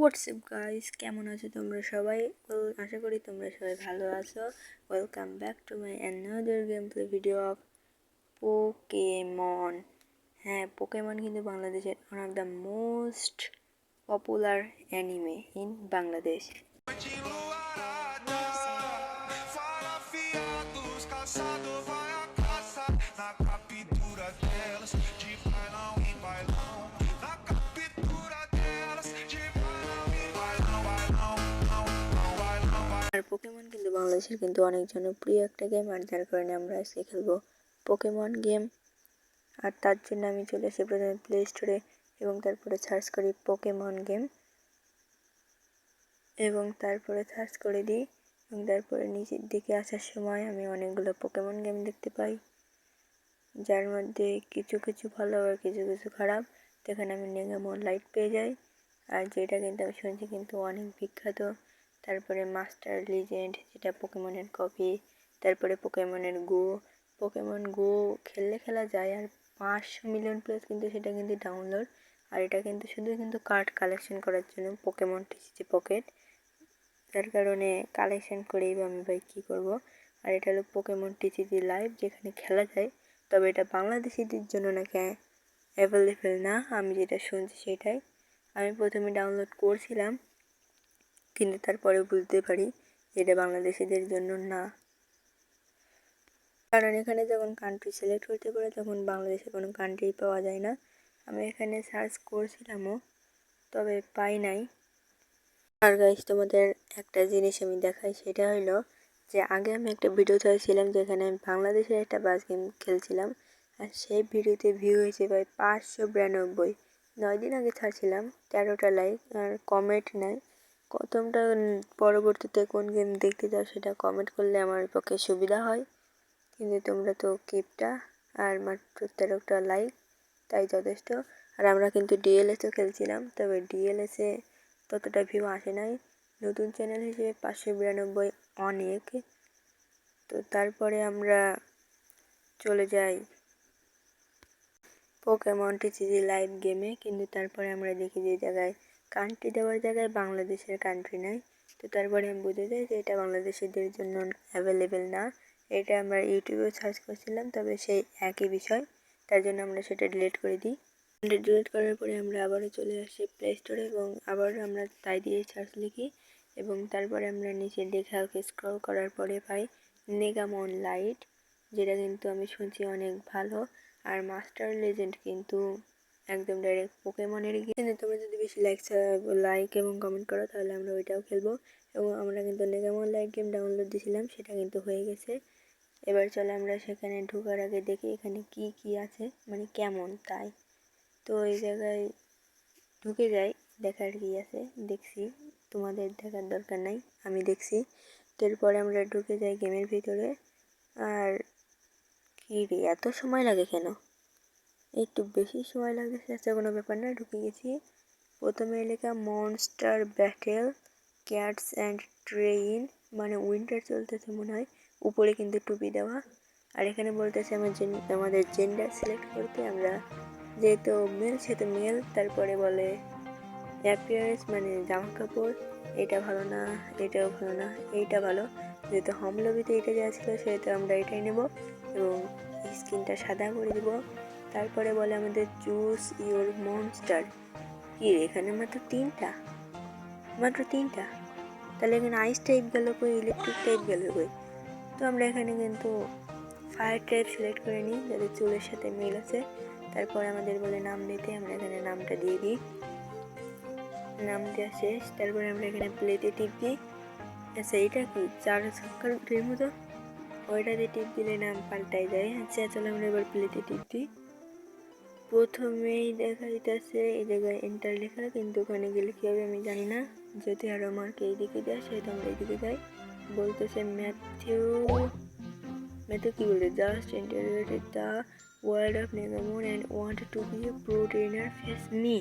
WhatsApp guys, কেমন আছো তোমরা সবাই? আশা করি তোমরা সবাই ভালো আছো। Welcome back to my another game play video of Pokemon. হ্যাঁ, পোকেমন কিন্তু বাংলাদেশের one of the most popular anime in Bangladesh. আর পোকেমন কিন্তু বাংলাদেশের কিন্তু অনেক জনপ্রিয় একটা গেম, আর যার কারণে আমরা আজকে খেলবো পোকেমন গেম। আর তার জন্য আমি চলে আসি প্রথমে প্লে স্টোরে এবং তারপরে সার্চ করি পোকেমন গেম এবং তারপরে সার্চ করে দিই এবং তারপরে নিচের দিকে আসার সময় আমি অনেকগুলো পোকেমন গেম দেখতে পাই, যার মধ্যে কিছু কিছু ভালো আর কিছু কিছু খারাপ। সেখানে আমি নেগামন লাইট পেয়ে যাই, আর যেটা কিন্তু আমি শুনছি কিন্তু অনেক বিখ্যাত। তারপরে মাস্টার লিজেন্ড, যেটা পোকেমনের কপি। তারপরে পোকেমন গো খেললে খেলা যায়, আর 500 মিলিয়ন প্লাস কিন্তু সেটা কিন্তু ডাউনলোড। আর এটা কিন্তু শুধু কিন্তু কার্ড কালেকশন করার জন্য পোকেমন টিসিজি পকেট, যার কারণে কালেকশন করেই বা আমি ভাই কী করবো। আর এটা হলো পোকেমন টিসিজি লাইভ, যেখানে খেলা যায়, তবে এটা বাংলাদেশিদের জন্য নাকি অ্যাভেলেবেল না, আমি যেটা শুনছি সেটাই। আমি প্রথমে ডাউনলোড করছিলাম, কিন্তু তারপরে বুঝতে পারি এটা বাংলাদেশিদের জন্য না, কারণ এখানে যখন কান্ট্রি সিলেক্ট করতে পারে তখন বাংলাদেশে কোনো কান্ট্রি পাওয়া যায় না। আমি এখানে সার্চ করছিলামও, তবে পাই নাই। আর গাইস, তোমাদের একটা জিনিস আমি দেখাই, সেটা হলো যে আগে আমি একটা ভিডিও ছাড়ছিলাম যেখানে আমি বাংলাদেশের একটা বাস গেম খেলছিলাম, আর সেই ভিডিওতে ভিউ হয়েছে প্রায় 592। 9 দিন আগে ছাড়ছিলাম, 13টা লাইক আর কমেন্ট নাই। তোমরা পরবর্তীতে কোন গেম দেখতে চাও সেটা কমেন্ট করলে আমার পক্ষে সুবিধা হয়, কিন্তু তোমরা তো কিপটা আর মাত্র 13টা লাইক, তাই যথেষ্ট। আর আমরা কিন্তু ডিএলএসও খেলছিলাম, তবে ডিএলএসে ততটা ভিউ আসে নাই। নতুন চ্যানেল হিসেবে 592 অনেক। তো তারপরে আমরা চলে যাই পোকেমন টিসিজি লাইভ গেমে, কিন্তু তারপরে আমরা দেখি যে জায়গায় কান্ট্রি দেওয়ার জায়গায় বাংলাদেশের কান্ট্রি নাই। তো তারপরে আমি বুঝে যাই যে এটা বাংলাদেশিদের জন্য অ্যাভেলেবেল না। এটা আমরা ইউটিউবেও সার্চ করছিলাম, তবে সেই একই বিষয়, তার জন্য আমরা সেটা ডিলিট করে দিই। ডিলিট করার পরে আমরা আবারও চলে আসি প্লে স্টোরে এবং আবার আমরা তাই দিয়ে সার্চ লিখি এবং তারপরে আমরা নিচের দিকে হালকা স্ক্রল করার পরে পাই নেগামন লাইট, যেটা কিন্তু আমি শুনছি অনেক ভালো। আর মাস্টার লেজেন্ড কিন্তু একদম ডাইরেক্ট পোকেমনের গেম, কিন্তু তোমরা যদি বেশি লাইক এবং কমেন্ট করো তাহলে আমরা ওইটাও খেলবো। এবং আমরা কিন্তু নেগামন লাইট গেম ডাউনলোড দিয়েছিলাম, সেটা কিন্তু হয়ে গেছে। এবার চলে আমরা সেখানে ঢোকার আগে দেখি এখানে কি কি আছে, মানে কেমন তাই। তো এই জায়গায় ঢুকে যাই, দেখার কি আছে দেখছি, তোমাদের দেখার দরকার নাই, আমি দেখছি। তো এরপরে আমরা ঢুকে যাই গেমের ভিতরে। আর কি রে, এত সময় লাগে কেন? একটু বেশি সময় লাগতেছে, আচ্ছা কোনো ব্যাপার না, ঢুকে গেছি। প্রথমে লেখা monster battle cats and train, মানে উইন্টার চলতেছে মনে হয়। উপরে কিন্তু টুপি দেওয়া, আর এখানে বলতেছে আমাদের জেন্ডার সিলেক্ট করতে। আমরা যেহেতু মেল সেহেতু মেল। তারপরে বলে অ্যাপিয়ারেন্স, মানে জামা কাপড়, এটা ভালো না, এটাও ভালো না, এইটা ভালো। যেহেতু হোম লবিতে এটা যা ছিল সেহেতু আমরা এটাই নেব এবং স্কিনটা সাদা করে দিব। তারপরে বলে আমাদের চুজ ইউর মনস্টার। কি এখানে মাত্র তিনটা, তাহলে এখানে আইস টাইপ গেল কই, ইলেকট্রিক টাইপ গেল কই? তো আমরা এখানে কিন্তু ফায়ার টাইপ সিলেক্ট করে নিই, যাতে চুলের সাথে মিল আছে। তারপরে আমাদের বলে নাম দিতে, আমরা এখানে নামটা দিয়ে দিই, নাম দেওয়া শেষ। তারপরে আমরা এখানে প্লেতে টিপ দিই। আচ্ছা এটা কি 4 ছক্কার গুটির মতো, ওইটাতে টিপ দিলে নাম পাল্টাই যায়। আচ্ছা চলো আমরা এবার প্লেতে টিপ দিই। প্রথমেই দেখা যাইতেছে এই জায়গায় এন্টার লেখা, কিন্তু ওখানে গেলে কী হবে আমি জানি না। যদি আরও আমাকে এইদিকে দেয় সেহেতু আমরা এইদিকে যাই। বলতেছে ম্যাথিউ কি বলে, just interviewed the world of Negamon and want to be a pro trainer face me.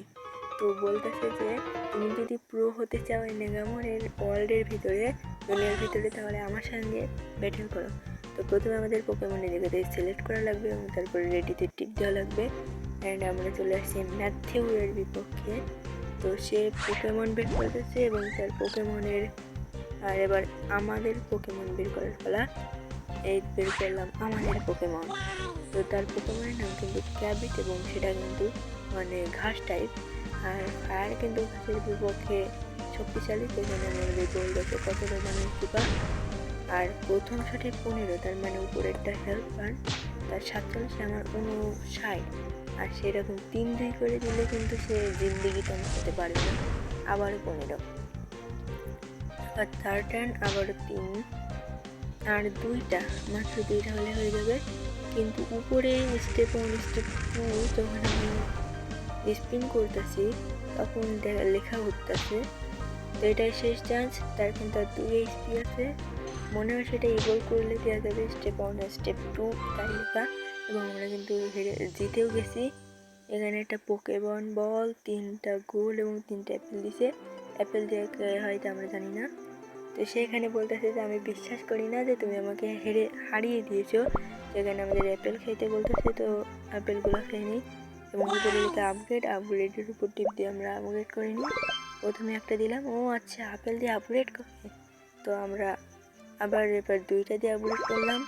তো বলতেছে যে তুমি যদি প্রো হতে চাও এই নেগামনের ওয়ার্ল্ডের ভিতরে, দুনিয়ার ভিতরে, তাহলে আমার সঙ্গে ব্যাটেল করো। তো প্রথমে আমাদের পোকেমনের জায়গাতে সিলেক্ট করা লাগবে এবং তারপরে রেডিতে টিপ দেওয়া লাগবে। অ্যান্ড আমরা চলে আসছি ম্যাথিউ এর বিপক্ষে। তো সে পোকেমন বের করতেছে এবং তার পোকেমনের, আর এবার আমাদের পোকেমন বের করার পালা। এই বের করলাম আমাদের পোকেমন। তো তার পোকেমনের নাম কিন্তু ক্যাবিট এবং সেটা কিন্তু মানে ঘাস টাইপ, আর ফায়ার কিন্তু ঘাসের বিপক্ষে শক্তিশালী। সেখানে আমাদের গোল্ড আছে কতটা মানে কিপা, আর প্রথম শটে 15, তার মানে উপরেরটা হেল্প পান, তার 47, আমার 59, আর সেরকম 3-2 করে দিলে কিন্তু সে জিন্দিগিতে হতে পারবে না। আবারও 15, আর থার্ড টার্ন আবারও 3, আর মাত্র 2টা হলে হয়ে যাবে। কিন্তু উপরে স্টেপ 1 স্টেপ 2 যখন আমি স্পিন করতেছি তখন লেখা উঠতেছে, তো এটাই শেষ চান্স। তার কিন্তু আর 2 এইচপি আছে, মনে হয় সেটা ইভলভ করলে দেওয়া যাবে স্টেপ 1 স্টেপ 2 তাই লেখা। এবং আমরা কিন্তু জিতেও গেছি। এখানে একটা পোকেমন বল, 3টা গোল এবং 3টা অ্যাপেল দিছে। অ্যাপেল দিয়ে হয়তো আমরা জানি না। তো সেখানে বলতেছে যে আমি বিশ্বাস করি না যে তুমি আমাকে হারিয়ে দিয়েছো। সেখানে আমাদের অ্যাপেল খেতে বলতেছে, তো অ্যাপেলগুলো খেয়ে নিই। এবং উপরে আপগ্রেডের উপর টিপ দিয়ে আমরা আপগ্রেড করে নিই। প্রথমে একটা দিলাম, ও আচ্ছা আপেল দিয়ে আপগ্রেড করে, তো আমরা আবার এবার 2টা দিয়ে আপগ্রেড করলাম।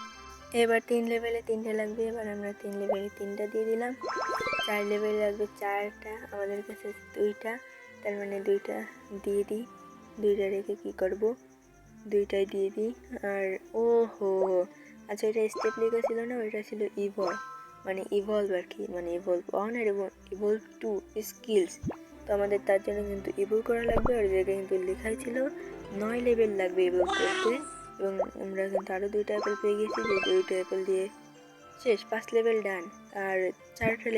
এবার 3 লেভেলে 3টে লাগবে, এবার আমরা 3 লেভেলে 3টা দিয়ে দিলাম। 4 লেভেলে লাগবে 4টা, আমাদের কাছে 2টা, তার মানে 2টা দিয়ে দিই। 2টা রেখে কী করবো, 2টাই দিয়ে দিই। আর ও হো, আচ্ছা ওইটা স্টেপ লেখা ছিল না, ওইটা ছিল ইভলভ, মানে ইভলভ আর কি, মানে ইভলভ 1 আর ইভলভ 2 স্কিলস। তো আমাদের তার জন্য কিন্তু ইভলভ করা লাগবে, আর জায়গায় কিন্তু লেখাই ছিল 9 লেভেল লাগবে ইভলভ করতে। এবং আমরা কিন্তু আরও 2টা অ্যাপেল পেয়ে গেছি, যে 2টা অ্যাপেল দিয়ে শেষ, 5 লেভেল ডান। আর 4টা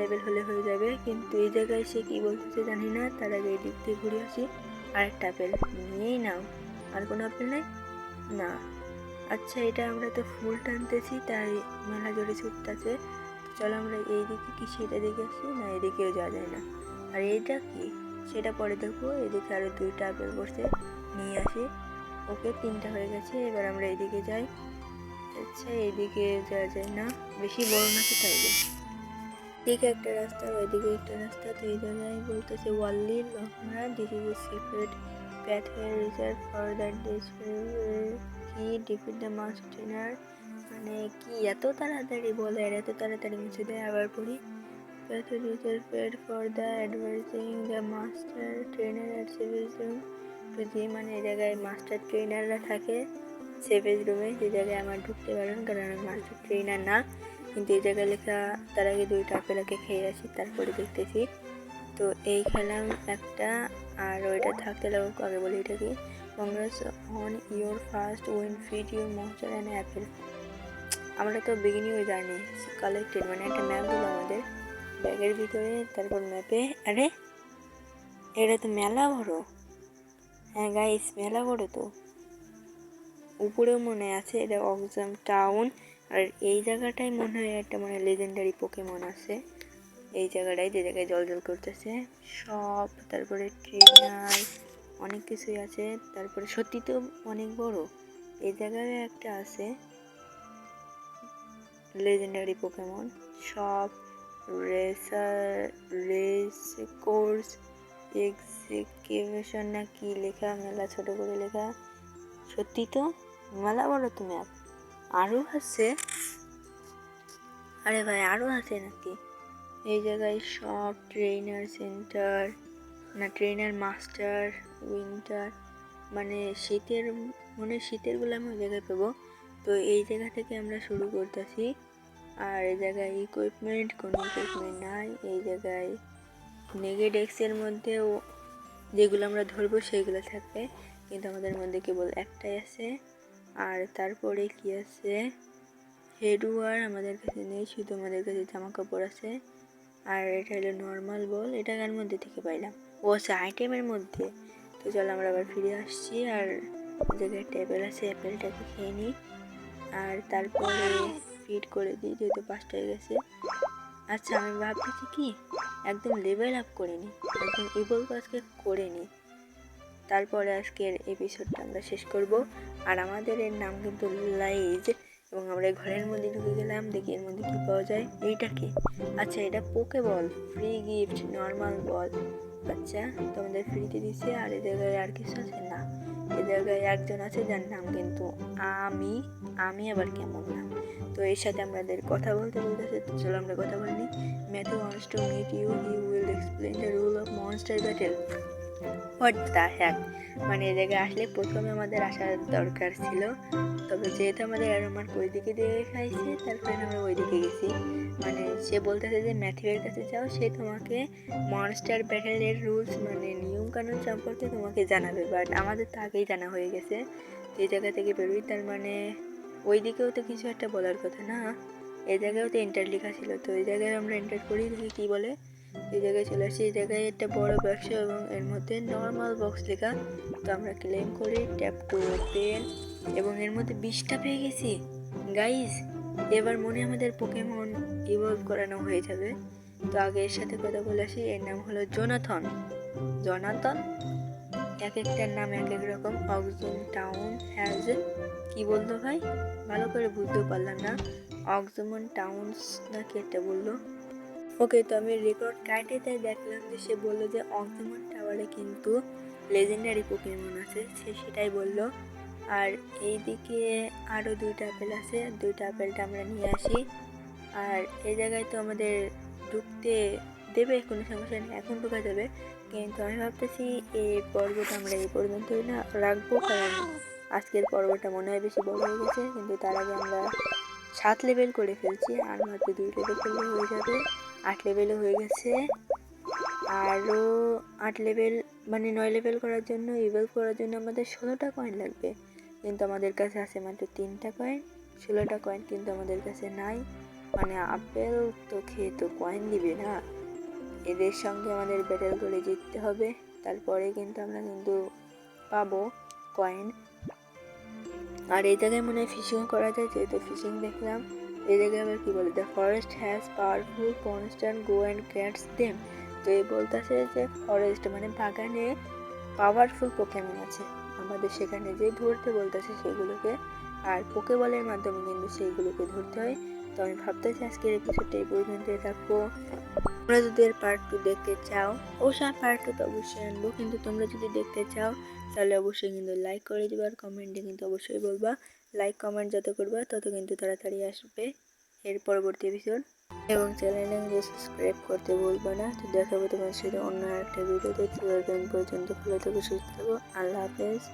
লেভেল হলে হয়ে যাবে। কিন্তু এই জায়গায় সে কী বলতেছে জানি না, তার আগে এই দিক দিয়ে ঘুরে আসি। আরেকটা আপেল নিয়েই নাও, আর কোনো আপেল নেই না। আচ্ছা এটা আমরা তো ফুল টানতেছি তাই মেলা জোরে ছুটতেছে। চলো আমরা এই দিকে কি সেটা দেখে আসি, না এদিকেও যাওয়া যায় না। আর এইটা কি সেটা পরে দেখবো। এদিকে আরও 2টা আপেল করছে, নিয়ে আসি। ওকে 3টা হয়ে গেছে, এবার আমরা এদিকে যাই। আচ্ছা এইদিকে যাওয়া যায় না, বেশি বড় নাকি তাই এদিকে একটা রাস্তা, ওইদিকে একটা রাস্তা। তো এই জায়গায় বলতেছে ওয়াল্লি লকমারা, this is a secret pathway reserved for the কি ডিফিট দ্য মাস্টার ট্রেনার, মানে কি এত তাড়াতাড়ি বলে আর এত তাড়াতাড়ি মুছে দেয়। আবার পড়ি, pathway reserved for the advancing the master trainer at savage room to যে, মানে এই জায়গায় মাস্টার ট্রেনাররা থাকে সেভেজ রুমে, যে জায়গায় আমার ঢুকতে পারেন, কারণ আমি মাস্টার ট্রেনার না। কিন্তু এই জায়গায় লেখা তার আগে 2টা আপেলাকে খেয়ে আসি, তারপরে দেখতেছি। তো এই খেলাম একটা, আর ওইটা থাকতে লাগুক। আগে বলি এটা কি, Congress on your first win, feed your monster and Apple. আমরা তো বিগিনিং ওই জার্নি কালেক্টেড, মানে একটা ম্যাপ দিল আমাদের ব্যাগের ভিতরে। তারপর ম্যাপে, আরে এটা তো মেলা বড়। হ্যাঁ গাইস মেলা বড় তো, উপরেও মনে আছে এটা অক্সাম টাউন। আর এই জায়গাটাই মনে হয় একটা মানে লেজেন্ডারি পোকেমন আছে, এই জায়গাটায় যে জায়গায় জল করতেছে সব। তারপরে ট্রেনার অনেক কিছুই আছে। তারপরে সত্যি তো অনেক বড়। এই জায়গায় একটা আছে লেজেন্ডারি পোকেমন সব, রেস কোর্স এক্সিকিউশন না কি লেখা, মেলা ছোট করে লেখা। সত্যি তো মেলা বড় তো ম্যাপ। আরও আছে, আরে ভাই আরও আছে নাকি এই জায়গায় সব, ট্রেনার সেন্টার না ট্রেনার মাস্টার উইন্টার, মানে শীতের, মনে শীতেরগুলো আমি ওই জায়গায় পাবো। তো এই জায়গা থেকে আমরা শুরু করতেছি। আর এই জায়গায় ইকুইপমেন্ট, কোনো ইকুইপমেন্ট নাই। এই জায়গায় নেগেডেক্সের মধ্যেও যেগুলো আমরা ধরবো সেইগুলো থাকবে, কিন্তু আমাদের মধ্যে কেবল একটাই আছে। আর তারপরে কি আছে, হেডওয়ার আমাদের কাছে নেই, শুধু আমাদের কাছে জামা কাপড় আছে। আর এটা হলো নর্মাল বল, এটা কার মধ্যে থেকে পাইলাম, ও আছে আইটেমের মধ্যে। তো চলো আমরা আবার ফিরে আসছি। আর জায়গায় একটা অ্যাপেল আছে, অ্যাপেলটাকে খেয়ে নিই। আর তারপরে ফিড করে দিই, যেহেতু 5টা হয়ে গেছে। আচ্ছা আমি ভাবতেছি কি একদম লেভেল আপ করে নিই, একদম ইভলভ আজকে করে নিই, তারপরে আজকের এপিসোডটা আমরা শেষ করব। আর আমাদের এর নাম কিন্তু লাইজ। এবং আমরা ঘরের মধ্যে ঢুকে গেলাম, দেখি এর মধ্যে কী পাওয়া যায়। এইটা কি, আচ্ছা এটা পোকে বল, ফ্রি গিফট, নর্মাল বল, বাচ্চা, তোমাদের ফ্রিতে দিচ্ছে। আর এই জায়গায় আর কিছু আছে না, এই জায়গায় একজন আছে যার নাম কিন্তু আমি। আমি আবার কেমন নাম? তো এর সাথে আমাদের কথা বলতে বলতেছে, তো চলো আমরা কথা বলিনি। Matthew wants to meet you, he will explain the rule of monster battle. What the heck? মানে এই জায়গায় আসলে প্রথমে আমাদের আসার দরকার ছিল, তবে যেহেতু আমাদের অ্যারোমার্ক ওই দিকে দিয়ে খাইছে, তারপরে আমরা ওই দিকে গেছি। মানে সে বলতেছে যে ম্যাথিউয়ের কাছে যাও, সে তোমাকে মনস্টার ব্যাটেলের রুলস মানে নিয়ম কানুন সম্পর্কে তোমাকে জানাবে, বাট আমাদের তো আগেই জানা হয়ে গেছে। তো এই জায়গা থেকে বেরোই, তার মানে ওই দিকেও তো কিছু একটা বলার কথা না, এই জায়গায়ও তো এন্টার লেখা ছিল। তো এই জায়গায় আমরা এন্টার করি, দেখি কী বলে। এই জায়গায় চলে আসি, এই জায়গায় একটা বড় বাক্স এবং এর মধ্যে নর্মাল বক্স লেখা। তো আমরা ক্লেম করি ট্যাপ টু ওপেন, এবং এর মধ্যে 20টা পেয়ে গেছি গাইস। এবার মনে আমাদের পোকেমন ইভলভ করানো হয়ে যাবে। তো আগে এর সাথে কথা বলে আসি, এর নাম হলো জোনাথন। জোনাথন, এক একটার নাম এক এক রকম। অক্সুম টাউন হ্যাজ, কি বলতো ভাই ভালো করে বুঝতেও পারলাম না, অক্সুমন টাউন্স নাকি একটা বললো। ওকে, তো আমি রেকর্ড কাটে তাই দেখলাম যে সে বললো যে অক্সিমন টাওয়ারে কিন্তু লেজেন্ডারি পোকেমন আছে, সে সেটাই বললো। আর এইদিকে আরও 2টা আপেল আছে, 2টা আপেলটা আমরা নিয়ে আসি। আর এই জায়গায় তো আমাদের ঢুকতে দেবে, কোনো সমস্যা নেই, এখন ঢোকা যাবে। কিন্তু আমি ভাবতেছি এই পর্বটা আমরা এই পর্যন্তই না রাখবো, কারণ আজকের পর্বটা মনে হয় বেশি বড় হয়ে গেছে। কিন্তু তার আগে আমরা 7 লেভেল করে ফেলছি, আর মাত্র 2 লেভেল করলে হয়ে যাবে। 8 লেভেলও হয়ে গেছে, আরও 8 লেভেল মানে 9 লেভেল করার জন্য, ইভলভ করার জন্য আমাদের 16টা কয়েন লাগবে। কিন্তু আমাদের কাছে আছে মাত্র 3টা কয়েন, 16টা কয়েন কিন্তু আমাদের কাছে নাই। মানে আপেল তো খেয়ে তো কয়েন দিবে না, এদের সঙ্গে আমাদের ব্যাটেল করে জিততে হবে, তারপরে কিন্তু আমরা কিন্তু পাবো কয়েন। আর এই জায়গায় মনে হয় ফিশিং করা যায়, যেহেতু ফিশিং দেখলাম। এই জায়গায় আবার কী বলে, the forest has powerful constant go and cats them. তো এই বলতেছে যে ফরেস্ট মানে বাগানে পাওয়ারফুল পোকেমন আছে, আমাদের সেখানে যে ধরতে বলতেছে সেগুলোকে, আর পোকেবলের মাধ্যমে কিন্তু সেইগুলোকে ধরতে হয়। তো আমি ভাবতেছি আজকের এপিসোডটা এই পর্যন্তই থাকবো। তোমরা যদি এর পার্ট 2 দেখতে চাও, অবশ্যই পার্ট 2 তো অবশ্যই আনবো, কিন্তু তোমরা যদি দেখতে চাও তাহলে অবশ্যই কিন্তু লাইক করে দিবা, আর কমেন্টে কিন্তু অবশ্যই বলবা। লাইক কমেন্ট যত করবা তত কিন্তু তাড়াতাড়ি আসবে এর পরবর্তী এপিসোড, এবং চ্যানেলে সাবস্ক্রাইব করতে ভুলবা না। তো দেখাবো তোমার সাথে অন্য একটা ভিডিওতে। ততদিন পর্যন্ত ভালো থেকো, সুস্থ থাকো, আল্লাহ হাফেজ।